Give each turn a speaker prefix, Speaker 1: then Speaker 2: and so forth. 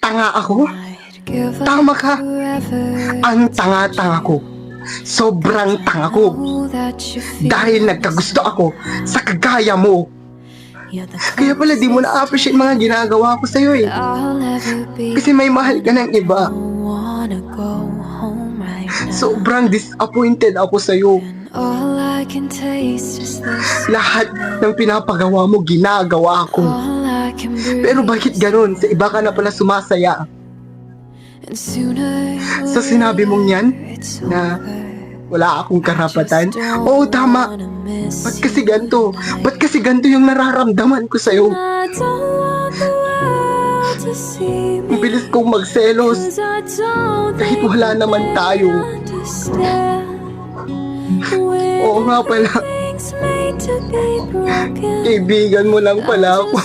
Speaker 1: tanga ako? Tama ka. Ang tanga-tanga ko. Sobrang tanga ko. Dahil nagkagusto ako sa kagaya mo. Kaya pala di mo na-appreciate mga ginagawa ko sa'yo eh. Kasi may mahal ka ng iba. Sobrang disappointed ako sa'yo. Lahat ng pinapagawa mo, ginagawa ko. Pero bakit ganun? Sa iba ka na pala sumasaya. Sa sinabi mong yan, na wala akong karapatan. Oo, tama. Ba't kasi ganito? Ba't kasi ganito yung nararamdaman ko sa'yo? Ang bilis kong magselos. Kahit wala naman tayo. Oo nga pala. Kaibigan mo lang pala ako.